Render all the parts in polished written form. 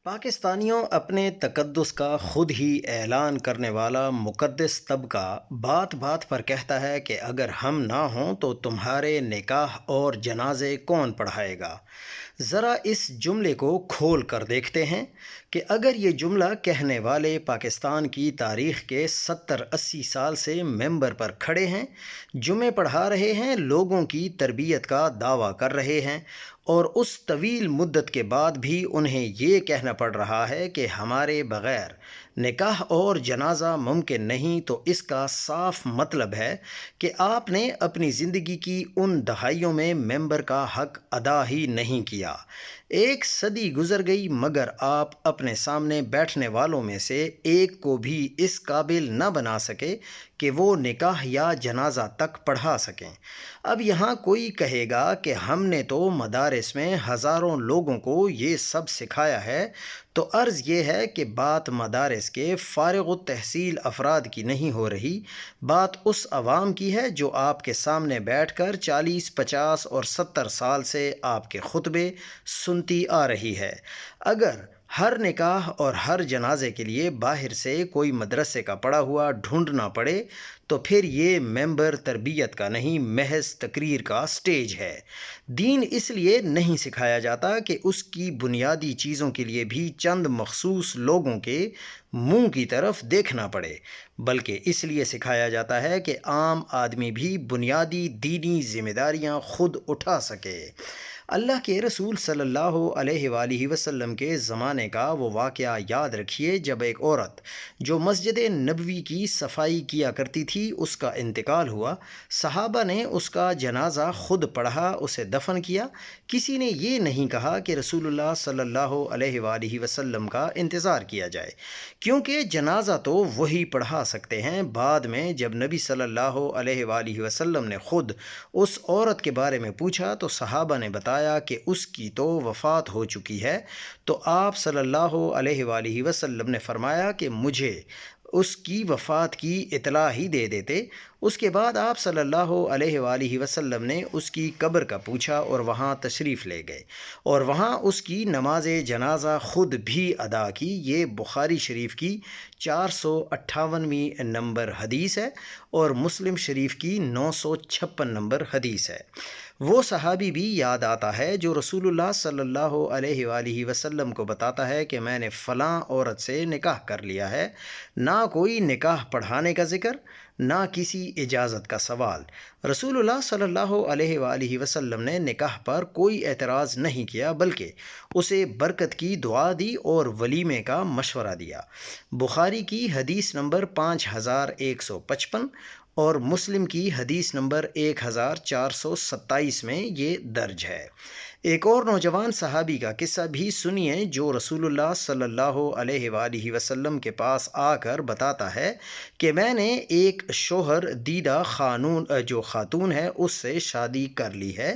پاکستانیوں اپنے تقدس کا خود ہی اعلان کرنے والا مقدس طبقہ بات بات پر کہتا ہے کہ اگر ہم نہ ہوں تو تمہارے نکاح اور جنازے کون پڑھائے گا؟ ذرا اس جملے کو کھول کر دیکھتے ہیں کہ اگر یہ جملہ کہنے والے پاکستان کی تاریخ کے 70-80 سال سے ممبر پر کھڑے ہیں، جمعے پڑھا رہے ہیں، لوگوں کی تربیت کا دعویٰ کر رہے ہیں، اور اس طویل مدت کے بعد بھی انہیں یہ کہنا پڑ رہا ہے کہ ہمارے بغیر نکاح اور جنازہ ممکن نہیں، تو اس کا صاف مطلب ہے کہ آپ نے اپنی زندگی کی ان دہائیوں میں ممبر کا حق ادا ہی نہیں کیا۔ 1 صدی گزر گئی مگر آپ اپنے سامنے بیٹھنے والوں میں سے ایک کو بھی اس قابل نہ بنا سکے کہ وہ نکاح یا جنازہ تک پڑھا سکیں۔ اب یہاں کوئی کہے گا کہ ہم نے تو مدارس میں ہزاروں لوگوں کو یہ سب سکھایا ہے، تو عرض یہ ہے کہ بات مدارس کے فارغ التحصیل افراد کی نہیں ہو رہی، بات اس عوام کی ہے جو آپ کے سامنے بیٹھ کر 40، 50 اور 70 سال سے آپ کے خطبے سنتی آ رہی ہے۔ اگر ہر نکاح اور ہر جنازے کے لیے باہر سے کوئی مدرسے کا پڑھا ہوا ڈھونڈنا پڑے تو پھر یہ ممبر تربیت کا نہیں، محض تقریر کا سٹیج ہے۔ دین اس لیے نہیں سکھایا جاتا کہ اس کی بنیادی چیزوں کے لیے بھی چند مخصوص لوگوں کے منہ کی طرف دیکھنا پڑے، بلکہ اس لیے سکھایا جاتا ہے کہ عام آدمی بھی بنیادی دینی ذمہ داریاں خود اٹھا سکے۔ اللہ کے رسول صلی اللہ علیہ وآلہ وسلم کے زمانے کا وہ واقعہ یاد رکھیے جب ایک عورت جو مسجد نبوی کی صفائی کیا کرتی تھی، اس کا انتقال ہوا۔ صحابہ نے اس کا جنازہ خود پڑھا، اسے دفن کیا۔ کسی نے یہ نہیں کہا کہ رسول اللہ صلی اللہ علیہ وآلہ وسلم کا انتظار کیا جائے، کیونکہ جنازہ تو وہی پڑھا سکتے ہیں۔ بعد میں جب نبی صلی اللہ علیہ وآلہ وسلم نے خود اس عورت کے بارے میں پوچھا تو صحابہ نے بتایا کہ اس کی تو وفات ہو چکی ہے، تو آپ صلی اللہ علیہ وآلہ وسلم نے فرمایا کہ مجھے اس کی وفات کی اطلاع ہی دے دیتے۔ اس کے بعد آپ صلی اللہ علیہ وآلہ وسلم نے اس کی قبر کا پوچھا اور وہاں تشریف لے گئے اور وہاں اس کی نماز جنازہ خود بھی ادا کی۔ یہ بخاری شریف کی 458ویں نمبر حدیث ہے اور مسلم شریف کی 956 نمبر حدیث ہے۔ وہ صحابی بھی یاد آتا ہے جو رسول اللہ صلی اللہ علیہ وآلہ وسلم کو بتاتا ہے کہ میں نے فلاں عورت سے نکاح کر لیا ہے۔ نہ کوئی نکاح پڑھانے کا ذکر، نہ کسی اجازت کا سوال۔ رسول اللہ صلی اللہ علیہ وآلہ وسلم نے نکاح پر کوئی اعتراض نہیں کیا، بلکہ اسے برکت کی دعا دی اور ولیمے کا مشورہ دیا۔ بخاری کی حدیث نمبر 5155 اور مسلم کی حدیث نمبر 1427 میں یہ درج ہے۔ ایک اور نوجوان صحابی کا قصہ بھی سنیے جو رسول اللہ صلی اللہ علیہ وآلہ وسلم کے پاس آ کر بتاتا ہے کہ میں نے ایک شوہر دیدہ خاتون ہے اس سے شادی کر لی ہے۔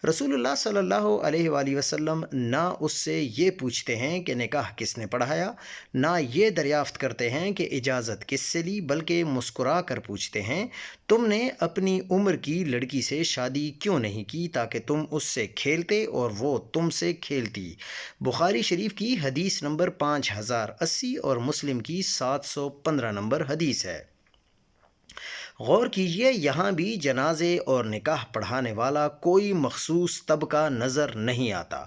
رسول اللہ صلی اللہ علیہ وآلہ وسلم نہ اس سے یہ پوچھتے ہیں کہ نکاح کس نے پڑھایا، نہ یہ دریافت کرتے ہیں کہ اجازت کس سے لی، بلکہ مسکرا کر پوچھتے ہیں تم نے اپنی عمر کی لڑکی سے شادی کیوں نہیں کی تاکہ تم اس سے کھیلتے اور وہ تم سے کھیلتی۔ بخاری شریف کی حدیث نمبر 5080 اور مسلم کی 715 نمبر حدیث ہے۔ غور کیجئے، یہاں بھی جنازے اور نکاح پڑھانے والا کوئی مخصوص طبقہ نظر نہیں آتا،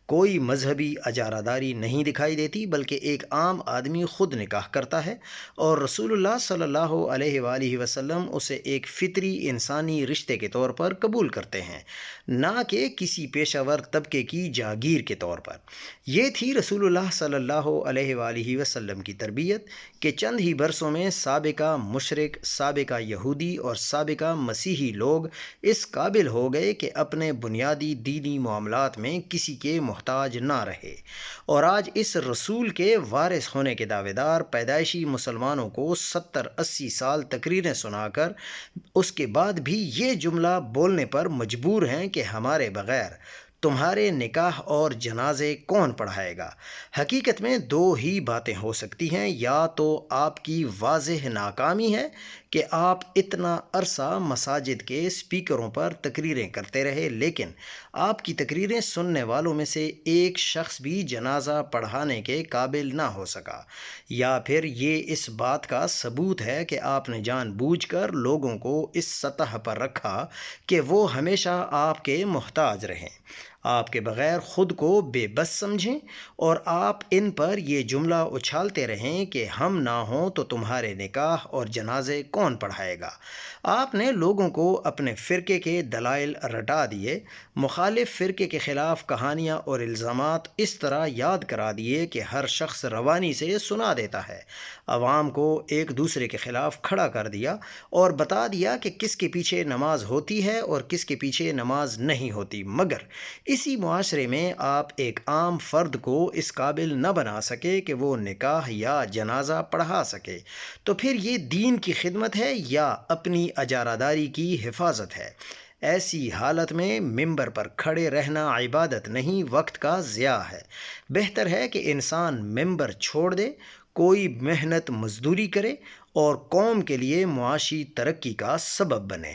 کوئی مذہبی اجارہ داری نہیں دکھائی دیتی، بلکہ ایک عام آدمی خود نکاح کرتا ہے اور رسول اللہ صلی اللہ علیہ وآلہ وسلم اسے ایک فطری انسانی رشتے کے طور پر قبول کرتے ہیں، نہ کہ کسی پیشہ ور طبقے کی جاگیر کے طور پر۔ یہ تھی رسول اللہ صلی اللہ علیہ وآلہ وسلم کی تربیت کہ چند ہی برسوں میں سابقہ مشرک، سابقہ یہودی اور سابقہ مسیحی لوگ اس قابل ہو گئے کہ اپنے بنیادی دینی معاملات میں کسی کے محتاج نہ رہے، اور آج اس رسول کے وارث ہونے کے دعوے دار پیدائشی مسلمانوں کو 70-80 سال تقریریں سنا کر اس کے بعد بھی یہ جملہ بولنے پر مجبور ہیں کہ ہمارے بغیر تمہارے نکاح اور جنازے کون پڑھائے گا؟ حقیقت میں دو ہی باتیں ہو سکتی ہیں، یا تو آپ کی واضح ناکامی ہے کہ آپ اتنا عرصہ مساجد کے اسپیکروں پر تقریریں کرتے رہے، لیکن آپ کی تقریریں سننے والوں میں سے ایک شخص بھی جنازہ پڑھانے کے قابل نہ ہو سکا، یا پھر یہ اس بات کا ثبوت ہے کہ آپ نے جان بوجھ کر لوگوں کو اس سطح پر رکھا کہ وہ ہمیشہ آپ کے محتاج رہیں، آپ کے بغیر خود کو بے بس سمجھیں، اور آپ ان پر یہ جملہ اچھالتے رہیں کہ ہم نہ ہوں تو تمہارے نکاح اور جنازے کون پڑھائے گا۔ آپ نے لوگوں کو اپنے فرقے کے دلائل رٹا دیے، مخالف فرقے کے خلاف کہانیاں اور الزامات اس طرح یاد کرا دیے کہ ہر شخص روانی سے سنا دیتا ہے، عوام کو ایک دوسرے کے خلاف کھڑا کر دیا اور بتا دیا کہ کس کے پیچھے نماز ہوتی ہے اور کس کے پیچھے نماز نہیں ہوتی، مگر اسی معاشرے میں آپ ایک عام فرد کو اس قابل نہ بنا سکے کہ وہ نکاح یا جنازہ پڑھا سکے، تو پھر یہ دین کی خدمت ہے یا اپنی اجارہ داری کی حفاظت ہے؟ ایسی حالت میں ممبر پر کھڑے رہنا عبادت نہیں، وقت کا ضیاع ہے۔ بہتر ہے کہ انسان ممبر چھوڑ دے، کوئی محنت مزدوری کرے اور قوم کے لیے معاشی ترقی کا سبب بنے۔